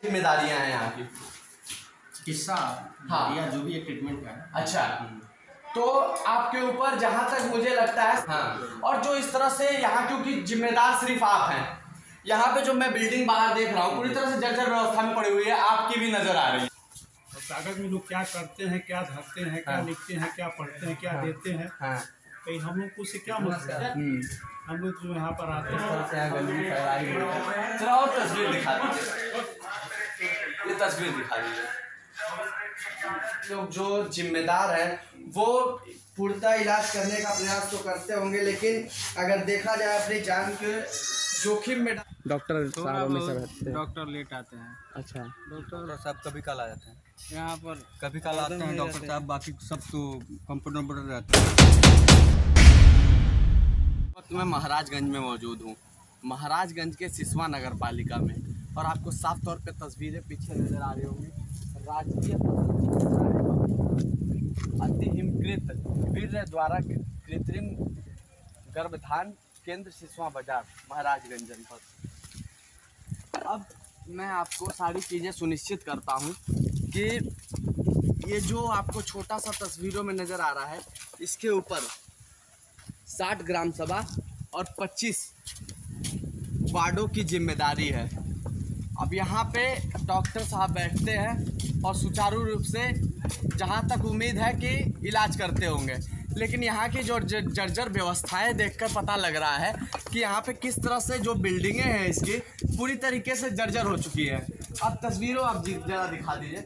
जिम्मेदारियां हैं यहाँ की? चिकित्सा हाँ, या जो भी एक ट्रीटमेंट का है। अच्छा, तो आपके ऊपर जहां तक मुझे लगता है हाँ, और जो इस तरह से यहाँ क्योंकि जिम्मेदार सिर्फ आप हैं, यहाँ पे जो मैं बिल्डिंग बाहर देख रहा हूँ पूरी तरह से जर्जर व्यवस्था में पड़ी हुई है, आपकी भी नजर आ रही है। कागज में लोग क्या करते हैं, क्या धरते हैं, क्या लिखते हैं, क्या पढ़ते हैं, क्या देते हैं, कहीं हम लोग को उससे क्या मतलब है? हम लोग जो यहाँ पर आते हैं। चलो और तस्वीर दिखा दीजिए, ये तस्वीर दिखा दीजिए। लोग जो जिम्मेदार हैं वो पूर्णतः इलाज करने का प्रयास तो करते होंगे, लेकिन अगर देखा जाए अपनी जान के जोखिम में डॉक्टर साहब में सब रहते हैं। डॉक्टर लेट आते हैं। अच्छा, डॉक्टर साहब कभी कल आ जाते हैं यहाँ पर, कभी कल आते हैं डॉक्टर साहब, बाकी सब तो कंप्यूटर रहते हैं। वक्त मैं महाराजगंज में मौजूद हूँ, महाराजगंज के सिसवा नगर पालिका में, और आपको साफ तौर पे तस्वीरें पीछे नजर आ रही होंगी। राजकीय अतिहिमकृत वीर्य द्वारा कृत्रिम गर्भधान केंद्र सिसवा बाजार महाराजगंज जनपद। अब मैं आपको सारी चीज़ें सुनिश्चित करता हूँ कि ये जो आपको छोटा सा तस्वीरों में नज़र आ रहा है, इसके ऊपर 60 ग्राम सभा और 25 वार्डों की जिम्मेदारी है। अब यहाँ पे डॉक्टर साहब बैठते हैं और सुचारू रूप से जहाँ तक उम्मीद है कि इलाज करते होंगे, लेकिन यहाँ की जो जर्जर व्यवस्थाएं देखकर पता लग रहा है कि यहाँ पे किस तरह से जो बिल्डिंगें हैं इसकी पूरी तरीके से जर्जर हो चुकी है। अब तस्वीरों आप जरा दिखा दीजिए,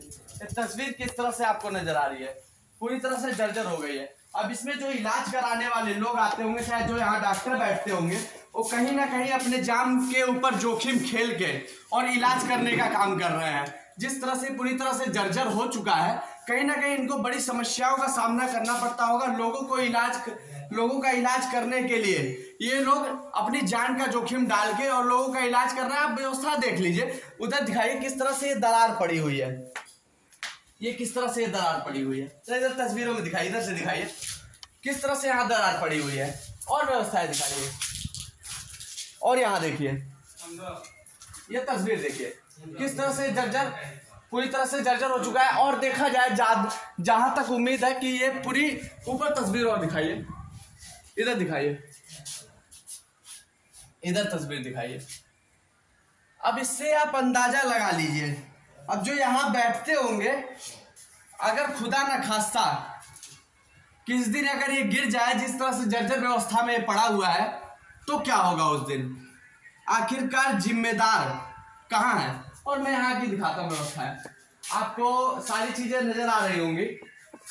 तस्वीर किस तरह से आपको नज़र आ रही है, पूरी तरह से जर्जर हो गई है। अब इसमें जो इलाज कराने वाले लोग आते होंगे, चाहे जो यहाँ डॉक्टर बैठते होंगे, वो कहीं ना कहीं अपने जान के ऊपर जोखिम खेल के और इलाज करने का काम कर रहे हैं। जिस तरह से पूरी तरह से जर्जर हो चुका है, कहीं ना कहीं इनको बड़ी समस्याओं का सामना करना पड़ता होगा। लोगों का इलाज करने के लिए ये लोग अपनी जान का जोखिम डाल के और लोगों का इलाज कर रहे हैं। आप व्यवस्था देख लीजिए, उधर दिखाइए किस तरह से ये दरार पड़ी हुई है, ये किस तरह से ये दरार पड़ी हुई है। तो इधर तस्वीरों में दिखाइए, इधर से दिखाइए किस तरह से यहाँ दरार पड़ी हुई है, और व्यवस्थाएं दिखाइए। और यहाँ देखिए, ये तस्वीर देखिए किस तरह से जर्जर पूरी तरह से जर्जर हो चुका है। और देखा जाए जहां तक उम्मीद है कि ये पूरी ऊपर तस्वीर और दिखाइए, इधर दिखाइए, इधर तस्वीर दिखाइए। अब इससे आप अंदाजा लगा लीजिए, अब जो यहाँ बैठते होंगे, अगर खुदा न खास्ता किस दिन अगर ये गिर जाए जिस तरह से जर्जर व्यवस्था में पड़ा हुआ है, तो क्या होगा उस दिन। आखिरकार जिम्मेदार कहाँ है। और मैं यहाँ की दिखाता हूँ व्यवस्था है, आपको सारी चीजें नजर आ रही होंगी।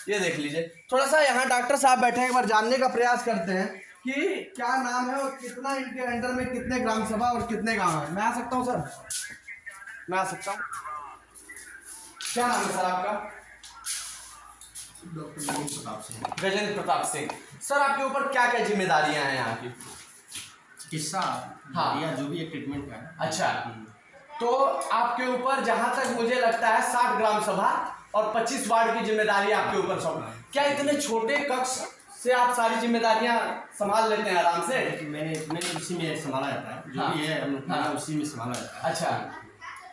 ये देख लीजिए, थोड़ा सा यहाँ डॉक्टर साहब बैठे हैं, एक बार जानने का प्रयास करते हैं कि क्या नाम है और कितना इनके अंडर में कितने ग्राम सभा और कितने गांव है। मैं आ सकता हूँ सर, मैं आ सकता हूँ। क्या नाम है सर आपका? डॉक्टर गजेंद्र प्रताप सिंह। सर आपके ऊपर क्या क्या जिम्मेदारियां हैं यहाँ की? चिकित्सा हाँ, या जो भी एक ट्रीटमेंट का है। अच्छा, तो आपके ऊपर जहां तक मुझे लगता है 60 ग्राम सभा और 25 वार्ड की जिम्मेदारी आपके ऊपर सौंपी। क्या इतने छोटे कक्ष से आप सारी जिम्मेदारियां संभाल लेते हैं आराम से? मैंने उसी में संभाला जाता है, जो भी है हम लोग उसी में संभाला जाता है। अच्छा,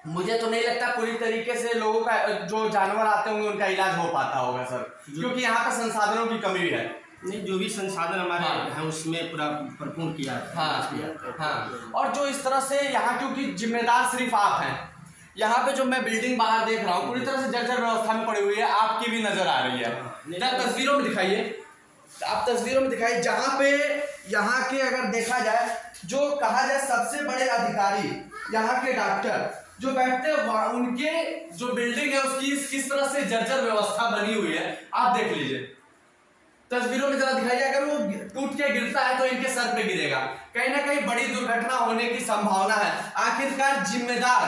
मुझे तो नहीं लगता पूरी तरीके से लोगों का जो जानवर आते होंगे उनका इलाज हो पाता होगा सर, क्योंकि यहाँ पर संसाधनों की कमी भी है। नहीं, जो भी संसाधन हमारे हैं उसमें पूरा भरपूर किया हाँ। और जो इस तरह से यहाँ क्योंकि जिम्मेदार सिर्फ आप हैं, यहाँ पे जो मैं बिल्डिंग बाहर देख रहा हूँ पूरी तरह से जर्जर व्यवस्था में पड़ी हुई है, आपकी भी नजर आ रही है। तस्वीरों में दिखाइए, आप तस्वीरों में दिखाइए जहाँ पे यहाँ के अगर देखा जाए जो कहा जाए सबसे बड़े अधिकारी यहाँ के डॉक्टर जो बैठते हैं, उनके जो बिल्डिंग है उसकी किस तरह से जर्जर व्यवस्था बनी हुई है आप देख लीजिए। तस्वीरों में जरा दिखाइए, अगर वो टूट के गिरता है तो इनके सर पे गिरेगा, कहीं ना कहीं बड़ी दुर्घटना होने की संभावना है। आखिरकार जिम्मेदार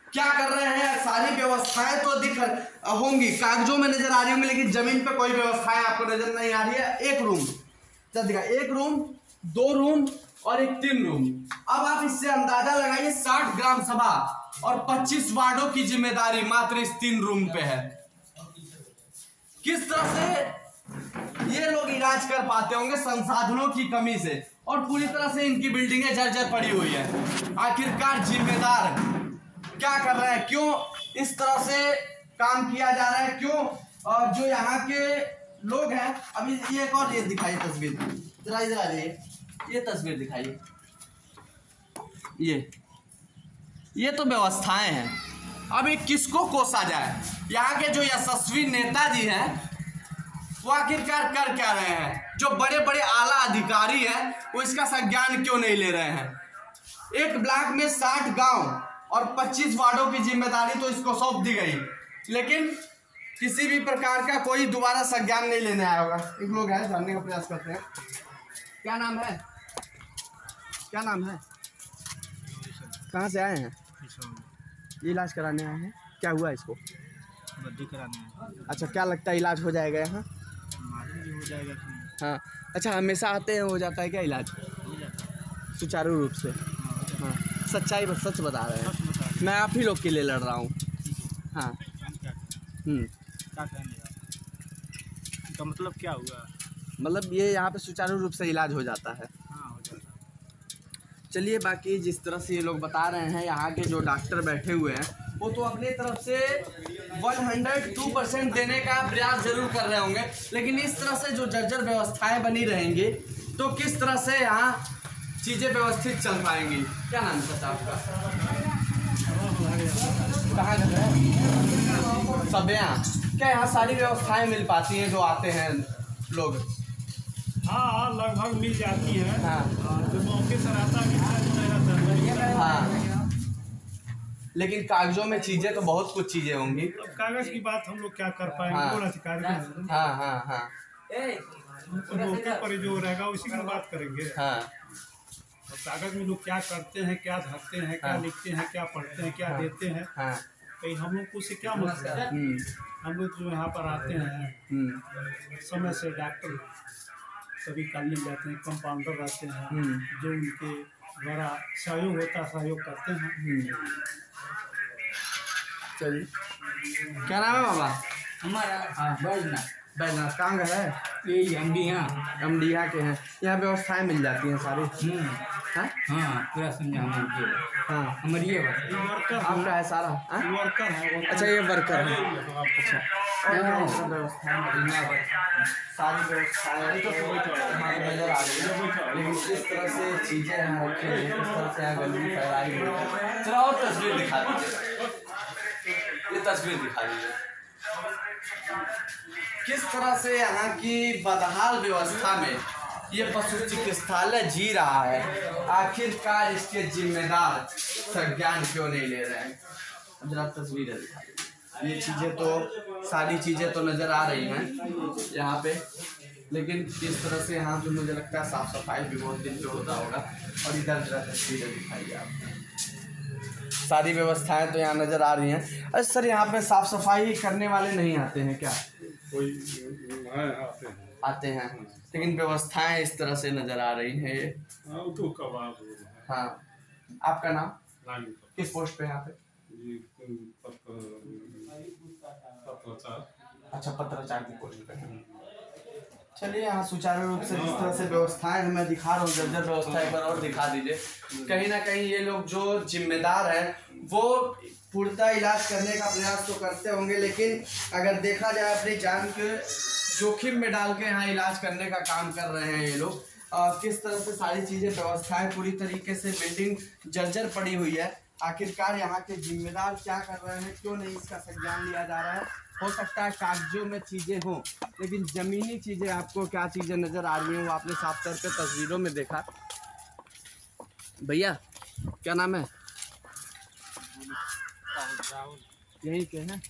क्या कर रहे हैं? सारी व्यवस्थाएं तो दिख होंगी, कागजों में नजर आ रही होंगी, लेकिन जमीन पे कोई व्यवस्थाएं आपको नजर नहीं आ रही है। एक रूम, एक रूम, 2 रूम और एक 3 रूम। अब आप इससे अंदाजा लगाइए, 60 ग्राम सभा और 25 वार्डों की जिम्मेदारी मात्र इस 3 रूम पे है। किस तरह से ये लोग इलाज कर पाते होंगे संसाधनों की कमी से, और पूरी तरह से इनकी बिल्डिंगें जर्जर पड़ी हुई है। आखिरकार जिम्मेदार क्या कर रहे हैं, क्यों इस तरह से काम किया जा रहा है, क्यों जो यहाँ के लोग हैं। अभी ये एक और ये दिखाइए तस्वीर, जरा इधर आ जाइए, ये तस्वीर दिखाइए। ये तो व्यवस्थाएं हैं। अब ये किसको कोसा जाए। यहाँ के जो यशस्वी नेताजी हैं वो आखिरकार कर क्या रहे हैं। जो बड़े बड़े आला अधिकारी हैं वो इसका संज्ञान क्यों नहीं ले रहे हैं। एक ब्लॉक में 60 गांव और 25 वार्डों की जिम्मेदारी तो इसको सौंप दी गई, लेकिन किसी भी प्रकार का कोई दोबारा संज्ञान नहीं लेने आया होगा। एक लोग हैं, जानने का प्रयास करते हैं। क्या नाम है, क्या नाम है, कहाँ से आए हैं, इलाज कराने आए हैं। क्या हुआ इसको, बद्दी कराने। अच्छा, क्या लगता है इलाज हो जाएगा यहाँ? हो जाएगा। हाँ, अच्छा, हमेशा आते हैं, हो जाता है क्या इलाज सुचारू रूप से? हाँ, सच्चाई बस सच बता रहे हैं, मैं आप ही लोग के लिए लड़ रहा हूँ। हाँ, क्या कहने का मतलब क्या हुआ? मतलब ये यहाँ पे सुचारू रूप से इलाज हो जाता है। हाँ, हो जाता है। चलिए, बाकी जिस तरह से ये लोग बता रहे हैं, यहाँ के जो डॉक्टर बैठे हुए हैं वो तो अपनी तरफ से 102% देने का प्रयास जरूर कर रहे होंगे, लेकिन इस तरह से जो जर्जर व्यवस्थाएं बनी रहेंगी तो किस तरह से यहाँ चीज़ें व्यवस्थित चल पाएंगी। क्या नाम है साहब का, कहाँ घर है? सब यहाँ क्या यहाँ सारी व्यवस्थाएं मिल पाती हैं जो आते हैं लोग? हाँ, लगभग मिल जाती है। हाँ, जो मौके पर आता है। हाँ, लेकिन कागजों में चीजें तो बहुत कुछ चीजें होंगी। अब कागज की बात हम लोग क्या कर पाएंगे। हाँ। कौन अधिकारी हैं? हाँ हाँ हाँ तो मौके पर जो रहेगा उसी की बात करेंगे। हाँ और कागज में लोग क्या करते हैं, क्या धरते हैं, क्या हाँ। लिखते हैं, क्या पढ़ते हैं, क्या देते हैं, हाँ। कहीं हम लोग को उससे क्या मतलब है। हम लोग जो यहाँ पर आते हैं समय से डॉक्टर सभी काल मिल जाते हैं, कंपाउंडर रहते हैं जो उनके द्वारा सहयोग होता है, सहयोग करते हैं। चलिए, क्या नाम है बाबा? हमारा बैजनाथ, कहाँ घर है? यही हम भी यहाँ। अमडिया के हैं। यहाँ व्यवस्थाएं मिल जाती हैं सारी। हाँ हाँ, पूरा समझा हमारे। हाँ, हमारी ये बात। ये वर्कर आपका है सारा? हाँ? वर्कर है। अच्छा, ये वर्कर है। अच्छा, और हाँ। यहाँ सब व्यवस्थाएं सारी व्यवस्थाएं तो हमारे नजर आ रही है, लेकिन किस तरह से चीजें यहाँ रखी हुई हैं, किस तरह से यहाँ गंदगी फैलाई हुई है। चलो और तस्वीर दिखा दीजिए, ये तस्वीर दिखा दीजिए। किस तरह से यहाँ की बदहाल व्यवस्था में ये पशु चिकित्सालय जी रहा है। आखिरकार इसके जिम्मेदार संज्ञान क्यों नहीं ले रहे हैं। जरा तस्वीरें दिखा दीजिए। ये चीज़ें तो सारी चीज़ें तो नज़र आ रही हैं यहाँ पे, लेकिन किस तरह से यहाँ पे मुझे लगता है साफ़ सफाई भी बहुत दिन पे होता होगा। और इधर जरा तस्वीरें दिखाइए आप। सारी व्यवस्थाएं तो यहाँ नज़र आ रही हैं। अरे सर, यहाँ पे साफ़ सफाई करने वाले नहीं आते हैं क्या? कोई आते हैं, लेकिन व्यवस्थाएं इस तरह से नज़र आ रही हैं। ये तो कबाब हाँ, आपका नाम, किस पोस्ट पे यहाँ पे? अच्छा, पत्राचार की पोस्ट पे है। चलिए, यहाँ सुचारू रूप से जिस तरह से व्यवस्थाएं मैं दिखा रहा हूँ, जर्जर व्यवस्था एक बार और दिखा दीजिए। कहीं ना कहीं ये लोग जो जिम्मेदार हैं वो पूर्णतः इलाज करने का प्रयास तो करते होंगे, लेकिन अगर देखा जाए अपनी जान के जोखिम में डाल के यहाँ इलाज करने का काम कर रहे हैं ये लोग। किस तरह से सारी चीज़ें व्यवस्थाएं पूरी तरीके से बिल्डिंग जर्जर पड़ी हुई है। आखिरकार यहाँ के जिम्मेदार क्या कर रहे हैं, क्यों नहीं इसका संज्ञान लिया जा रहा है। हो सकता है कागजों में चीज़ें हों, लेकिन ज़मीनी चीज़ें आपको क्या चीज़ें नज़र आ रही हैं वो आपने साफ तौर पे तस्वीरों में देखा। भैया, क्या नाम है? यहीं के हैं?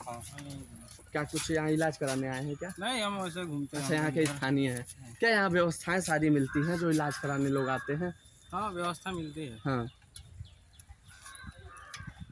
क्या कुछ यहाँ इलाज कराने आए हैं क्या? नहीं, हम वैसे घूमते हैं। अच्छा, यहाँ के स्थानीय हैं क्या? यहाँ व्यवस्थाएं सारी मिलती हैं जो इलाज कराने लोग आते हैं? हाँ, व्यवस्था मिलती है। हाँ,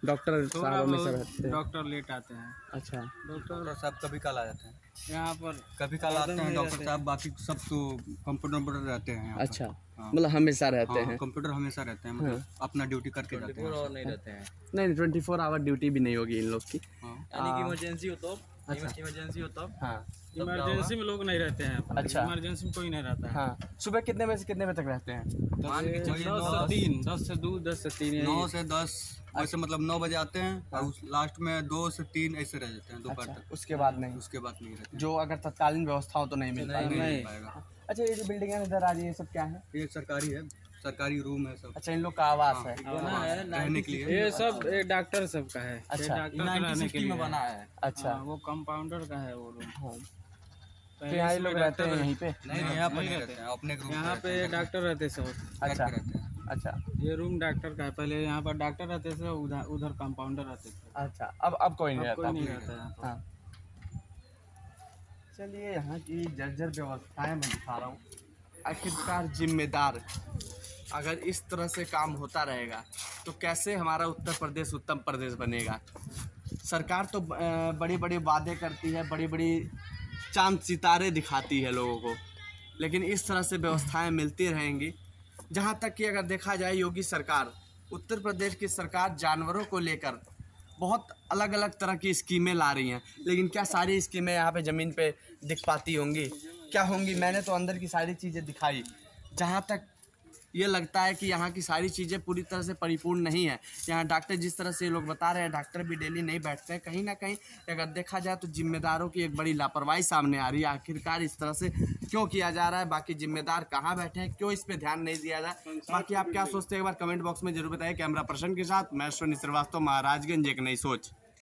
डॉक्टर साहब हमेशा रहते हैं? डॉक्टर लेट आते हैं। अच्छा, डॉक्टर साहब कभी कल आ जाते हैं, यहाँ पर कभी कल आते हैं डॉक्टर साहब, बाकी सब तो कंप्यूटर पर रहते हैं यहाँ पर। अच्छा, हाँ। मतलब हमेशा रहते हाँ, हैं? कंप्यूटर हमेशा रहते हैं, मतलब अपना ड्यूटी करके जाते हैं। और नहीं रहते हैं। नहीं, 24 आवर ड्यूटी भी नहीं होगी इन लोग की। हाँ। यानी कि इमरजेंसी हो तो, अच्छा। इमरजेंसी हो तब। हाँ इमरजेंसी में लोग नहीं रहते हैं। अच्छा। इमरजेंसी में कोई नहीं रहता है। हाँ, सुबह कितने बजे से कितने बजे तक रहते हैं? मान के चलिए 10 से 3, 10 से 2, 10 से 3। 9 से 10 वैसे मतलब 9 बजे आते हैं और लास्ट में 2 से 3 ऐसे रह जाते हैं दोपहर तक। उसके बाद नहीं, उसके बाद नहीं रहते, जो अगर तत्कालीन व्यवस्था हो तो नहीं मिल पाएगा। नहीं मिल पाएगा। अच्छा, ये जो बिल्डिंग इधर आ रही है ये सब क्या है? ये सरकारी है, सरकारी रूम है सब। अच्छा, इन लोग का आवास है। रहने के लिए ये सब ये डॉक्टर सब का है। अच्छा, ये डॉक्टर का रहने के लिए बना है। अच्छा, हाँ, वो कंपाउंडर का है वो रूम। हाँ। तो यहाँ ये लोग रहते हैं यहीं पे? नहीं यहाँ पर नहीं रहते हैं, अपने ग्रुप यहाँ पे डॉक्टर रहते सब। अच्छा रहते हैं। अच्छा ये रूम डॉक्टर का है। पहले यहाँ पर डॉक्टर रहते थे, उधर उधर कंपाउंडर रहते थे। अच्छा, अब कोई नहीं अब कोई रहता। नहीं रहता यहाँ पर। हाँ, चलिए यहाँ की जर्जर व्यवस्थाएं मैं दिखा रहा हूँ। आखिरकार जिम्मेदार, अगर इस तरह से काम होता रहेगा तो कैसे हमारा उत्तर प्रदेश उत्तम प्रदेश बनेगा। सरकार तो बड़ी बड़ी वादे करती है, बड़ी बड़ी चांद सितारे दिखाती है लोगों को, लेकिन इस तरह से व्यवस्थाएं मिलती रहेंगी। जहाँ तक कि अगर देखा जाए, योगी सरकार, उत्तर प्रदेश की सरकार जानवरों को लेकर बहुत अलग अलग तरह की स्कीमें ला रही हैं, लेकिन क्या सारी स्कीमें यहाँ पे ज़मीन पे दिख पाती होंगी? क्या होंगी? मैंने तो अंदर की सारी चीज़ें दिखाई। जहाँ तक ये लगता है कि यहाँ की सारी चीज़ें पूरी तरह से परिपूर्ण नहीं है। यहाँ डॉक्टर जिस तरह से लोग बता रहे हैं, डॉक्टर भी डेली नहीं बैठते हैं। कहीं ना कहीं अगर देखा जाए तो जिम्मेदारों की एक बड़ी लापरवाही सामने आ रही है। आखिरकार इस तरह से क्यों किया जा रहा है? बाकी जिम्मेदार कहाँ बैठे हैं? क्यों इस पर ध्यान नहीं दिया जाए? बाकी आप क्या सोचते हैं एक बार कमेंट बॉक्स में जरूर बताइए। कैमरा पर्सन के साथ मैं अश्विनी श्रीवास्तव, महाराजगंज, एक नई सोच।